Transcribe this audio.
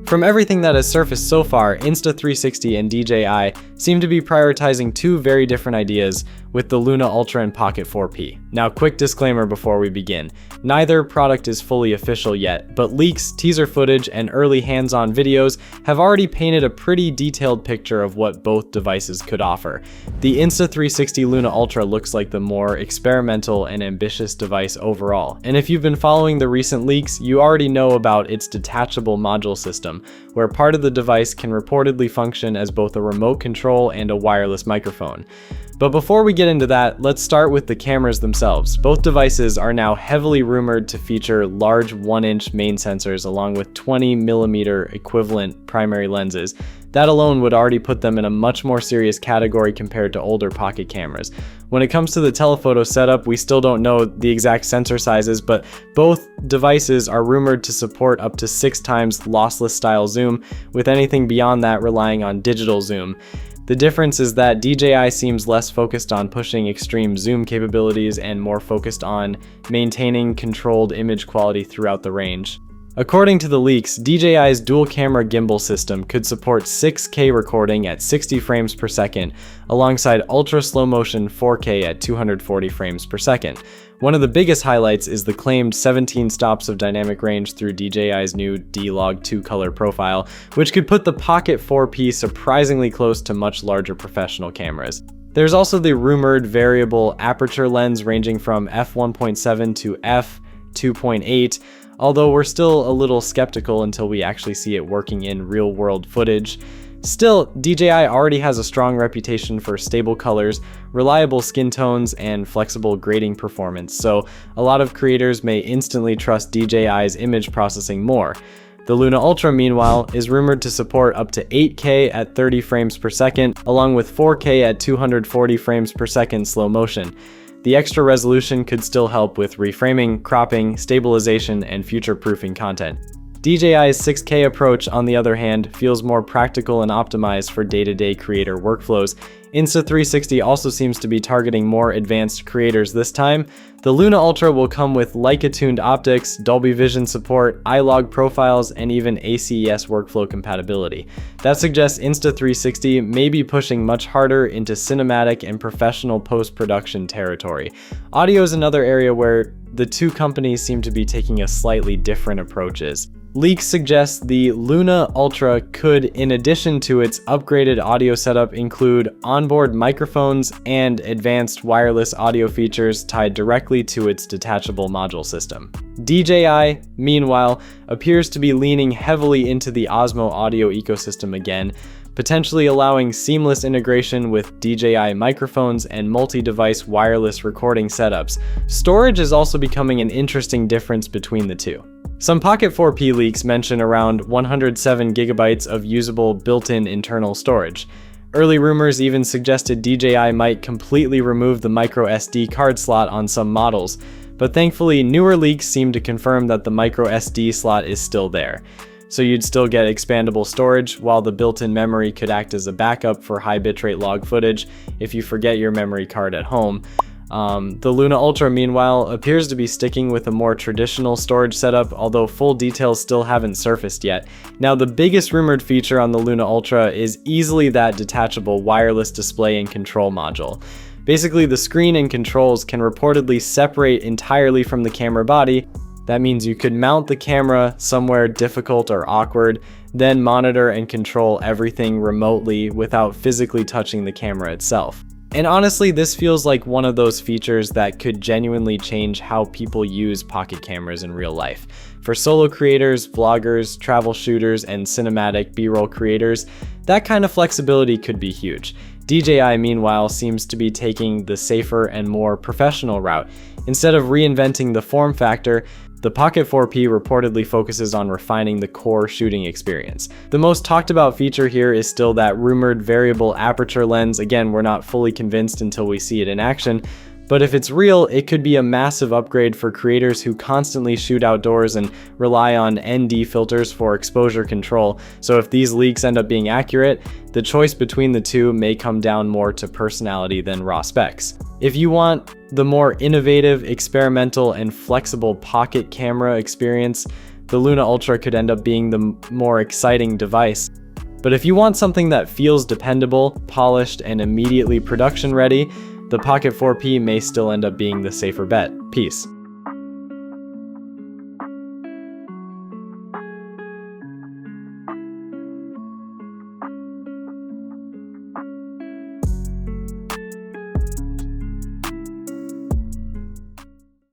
From everything that has surfaced so far, Insta360 and DJI seem to be prioritizing two very different ideas with the Luna Ultra and Pocket 4P. Now, quick disclaimer before we begin. Neither product is fully official yet, but leaks, teaser footage, and early hands-on videos have already painted a pretty detailed picture of what both devices could offer. The Insta360 Luna Ultra looks like the more experimental and ambitious device overall, and if you've been following the recent leaks, you already know about its detachable module system, where part of the device can reportedly function as both a remote control and a wireless microphone. But before we get into that, let's start with the cameras themselves. Both devices are now heavily rumored to feature large 1-inch main sensors along with 20mm equivalent primary lenses. That alone would already put them in a much more serious category compared to older pocket cameras. When it comes to the telephoto setup, we still don't know the exact sensor sizes, but both devices are rumored to support up to 6 times lossless style zoom, with anything beyond that relying on digital zoom. The difference is that DJI seems less focused on pushing extreme zoom capabilities and more focused on maintaining controlled image quality throughout the range. According to the leaks, DJI's dual-camera gimbal system could support 6K recording at 60 frames per second, alongside ultra-slow-motion 4K at 240 frames per second. One of the biggest highlights is the claimed 17 stops of dynamic range through DJI's new D-Log 2 color profile, which could put the Pocket 4P surprisingly close to much larger professional cameras. There's also the rumored variable aperture lens ranging from f1.7 to f2.8, although we're still a little skeptical until we actually see it working in real-world footage. Still, DJI already has a strong reputation for stable colors, reliable skin tones, and flexible grading performance, so a lot of creators may instantly trust DJI's image processing more. The Luna Ultra, meanwhile, is rumored to support up to 8K at 30 frames per second, along with 4K at 240 frames per second slow motion. The extra resolution could still help with reframing, cropping, stabilization, and future-proofing content. DJI's 6K approach, on the other hand, feels more practical and optimized for day-to-day creator workflows. Insta360 also seems to be targeting more advanced creators this time. The Luna Ultra will come with Leica-tuned optics, Dolby Vision support, iLog profiles, and even ACES workflow compatibility. That suggests Insta360 may be pushing much harder into cinematic and professional post-production territory. Audio is another area where the two companies seem to be taking a slightly different approaches. Leaks suggest the Luna Ultra could, in addition to its upgraded audio setup, include onboard microphones and advanced wireless audio features tied directly to its detachable module system. DJI, meanwhile, appears to be leaning heavily into the Osmo audio ecosystem again, potentially allowing seamless integration with DJI microphones and multi-device wireless recording setups. Storage is also becoming an interesting difference between the two. Some Pocket 4P leaks mention around 107 gigabytes of usable built-in internal storage. Early rumors even suggested DJI might completely remove the micro SD card slot on some models, but thankfully newer leaks seem to confirm that the micro SD slot is still there. So you'd still get expandable storage, while the built-in memory could act as a backup for high bitrate log footage if you forget your memory card at home. The Luna Ultra, meanwhile, appears to be sticking with a more traditional storage setup, although full details still haven't surfaced yet. Now, the biggest rumored feature on the Luna Ultra is easily that detachable wireless display and control module. Basically, the screen and controls can reportedly separate entirely from the camera body. That means you could mount the camera somewhere difficult or awkward, then monitor and control everything remotely without physically touching the camera itself. And honestly, this feels like one of those features that could genuinely change how people use pocket cameras in real life. For solo creators, vloggers, travel shooters, and cinematic B-roll creators, that kind of flexibility could be huge. DJI, meanwhile, seems to be taking the safer and more professional route. Instead of reinventing the form factor, the Pocket 4P reportedly focuses on refining the core shooting experience. The most talked about feature here is still that rumored variable aperture lens. Again, we're not fully convinced until we see it in action, but if it's real, it could be a massive upgrade for creators who constantly shoot outdoors and rely on ND filters for exposure control. So if these leaks end up being accurate, the choice between the two may come down more to personality than raw specs. If you want the more innovative, experimental, and flexible pocket camera experience, the Luna Ultra could end up being the more exciting device. But if you want something that feels dependable, polished, and immediately production ready, the Pocket 4P may still end up being the safer bet. Peace.